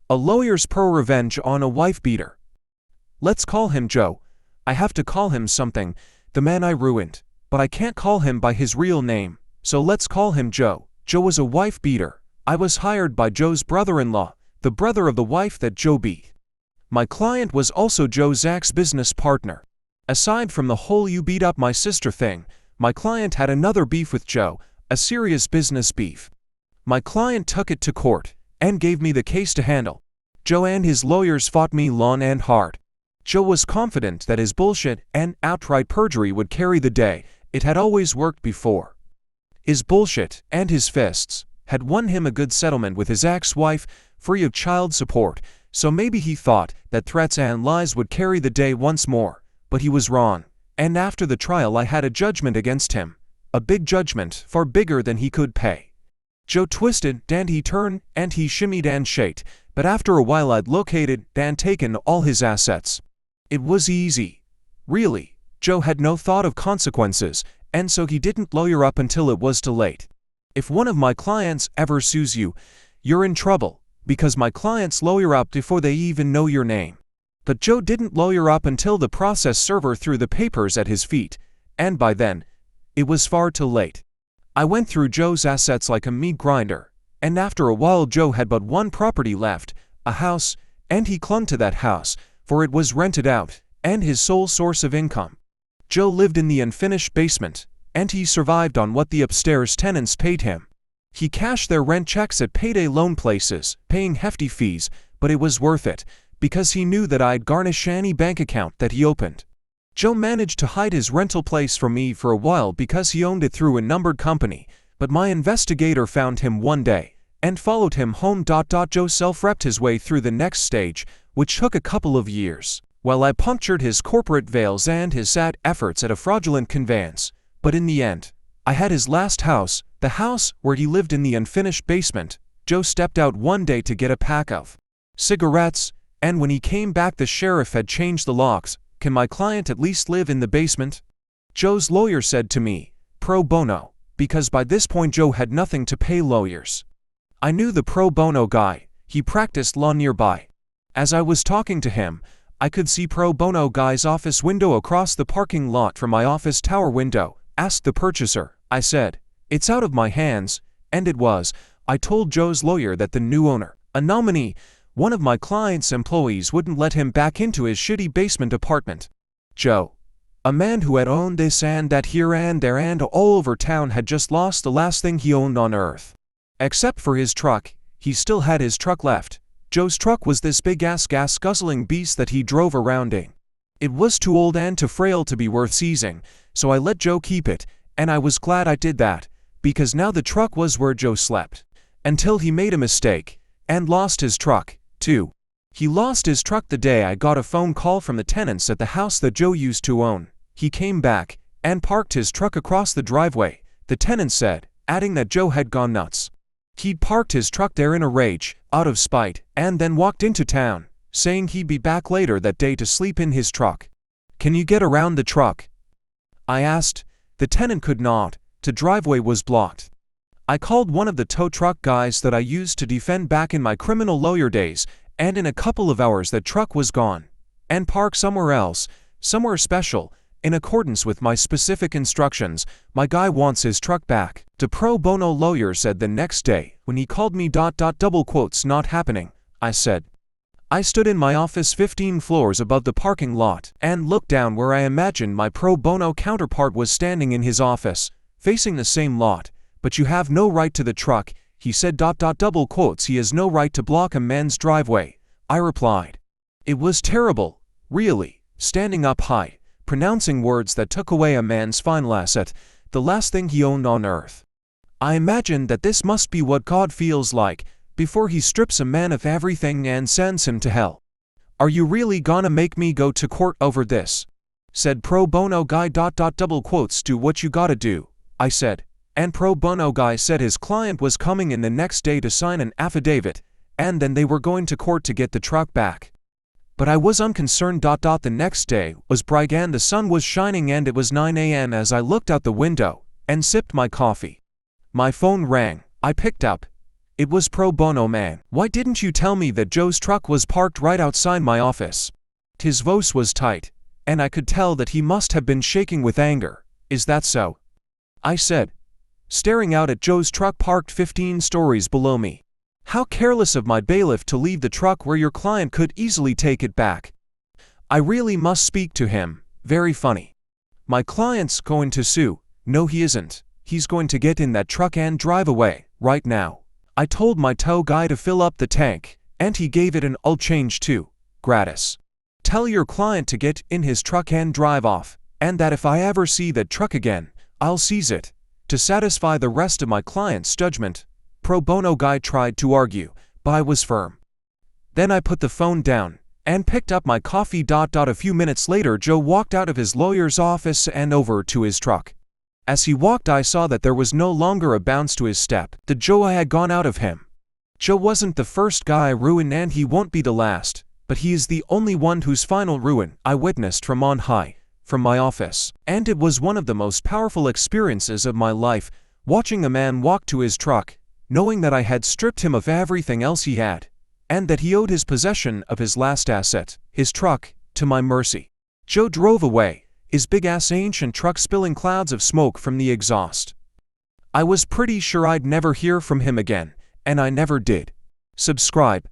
A lawyer's pro-revenge on a wife beater. Let's call him Joe. I have to call him something, the man I ruined, but I can't call him by his real name, so let's call him Joe. Joe was a wife beater. I was hired by Joe's brother-in-law, the brother of the wife that Joe beat. My client was also Joe's ex-business partner. Aside from the whole "you beat up my sister" thing, my client had another beef with Joe, a serious business beef. My client took it to court and gave me the case to handle. Joe and his lawyers fought me long and hard. Joe was confident that his bullshit and outright perjury would carry the day. It had always worked before. His bullshit and his fists had won him a good settlement with his ex-wife, free of child support, so maybe he thought that threats and lies would carry the day once more, but he was wrong. And after the trial I had a judgment against him, a big judgment, far bigger than he could pay. Joe twisted and he turned and he shimmied and shaked, but after a while I'd located and taken all his assets. It was easy. Really, Joe had no thought of consequences, and so he didn't lawyer up until it was too late. If one of my clients ever sues you, you're in trouble, because my clients lawyer up before they even know your name. But Joe didn't lawyer up until the process server threw the papers at his feet, and by then, it was far too late. I went through Joe's assets like a meat grinder, and after a while Joe had but one property left, a house, and he clung to that house, for it was rented out, and his sole source of income. Joe lived in the unfinished basement, and he survived on what the upstairs tenants paid him. He cashed their rent checks at payday loan places, paying hefty fees, but it was worth it, because he knew that I'd garnish any bank account that he opened. Joe managed to hide his rental place from me for a while because he owned it through a numbered company, but my investigator found him one day and followed him home. Joe self-repped his way through the next stage, which took a couple of years, while I punctured his corporate veils and his sad efforts at a fraudulent conveyance. But in the end, I had his last house, the house where he lived in the unfinished basement. Joe stepped out one day to get a pack of cigarettes, and when he came back the sheriff had changed the locks. Can my client at least live in the basement? Joe's lawyer said to me, pro bono, because by this point Joe had nothing to pay lawyers. I knew the pro bono guy. He practiced law nearby. As I was talking to him, I could see pro bono guy's office window across the parking lot from my office tower window. Ask the purchaser, I said. It's out of my hands, and it was. I told Joe's lawyer that the new owner, a nominee, one of my client's employees, wouldn't let him back into his shitty basement apartment. Joe, a man who had owned this and that here and there and all over town, had just lost the last thing he owned on earth. Except for his truck, he still had his truck left. Joe's truck was this big-ass gas-guzzling beast that he drove around in. It was too old and too frail to be worth seizing, so I let Joe keep it, and I was glad I did that, because now the truck was where Joe slept. Until he made a mistake, and lost his truck, too. He lost his truck the day I got a phone call from the tenants at the house that Joe used to own. He came back, and parked his truck across the driveway, the tenant said, adding that Joe had gone nuts. He'd parked his truck there in a rage, out of spite, and then walked into town, saying he'd be back later that day to sleep in his truck. Can you get around the truck? I asked. The tenant could not. The driveway was blocked. I called one of the tow truck guys that I used to defend back in my criminal lawyer days, and in a couple of hours that truck was gone, and parked somewhere else, somewhere special, in accordance with my specific instructions. My guy wants his truck back. The pro bono lawyer said the next day, when he called me, double quotes, not happening, I said. I stood in my office 15 floors above the parking lot and looked down where I imagined my pro bono counterpart was standing in his office, facing the same lot. But you have no right to the truck, he said. Double quotes, he has no right to block a man's driveway, I replied. It was terrible, really, standing up high, pronouncing words that took away a man's final asset, the last thing he owned on earth. I imagined that this must be what God feels like before he strips a man of everything and sends him to hell. Are you really gonna make me go to court over this? Said pro bono guy. Double quotes, do what you gotta do, I said. And pro bono guy said his client was coming in the next day to sign an affidavit, and then they were going to court to get the truck back. But I was unconcerned. The next day was bright and the sun was shining, and it was 9 a.m. as I looked out the window and sipped my coffee. My phone rang. I picked up. It was pro bono, man. Why didn't you tell me that Joe's truck was parked right outside my office? His voice was tight, and I could tell that he must have been shaking with anger. Is that so? I said, staring out at Joe's truck parked 15 stories below me. How careless of my bailiff to leave the truck where your client could easily take it back. I really must speak to him. Very funny. My client's going to sue. No, he isn't. He's going to get in that truck and drive away, right now. I told my tow guy to fill up the tank, and he gave it an oil change too, gratis. Tell your client to get in his truck and drive off, and that if I ever see that truck again, I'll seize it. To satisfy the rest of my client's judgment, pro bono guy tried to argue, but I was firm. Then I put the phone down and picked up my coffee. A few minutes later, Joe walked out of his lawyer's office and over to his truck. As he walked, I saw that there was no longer a bounce to his step. The Joe I had gone out of him. Joe wasn't the first guy I ruined, and he won't be the last, but he is the only one whose final ruin I witnessed from on high, from my office. And it was one of the most powerful experiences of my life, watching a man walk to his truck, knowing that I had stripped him of everything else he had, and that he owed his possession of his last asset, his truck, to my mercy. Joe drove away, his big-ass ancient truck spilling clouds of smoke from the exhaust. I was pretty sure I'd never hear from him again, and I never did. Subscribe.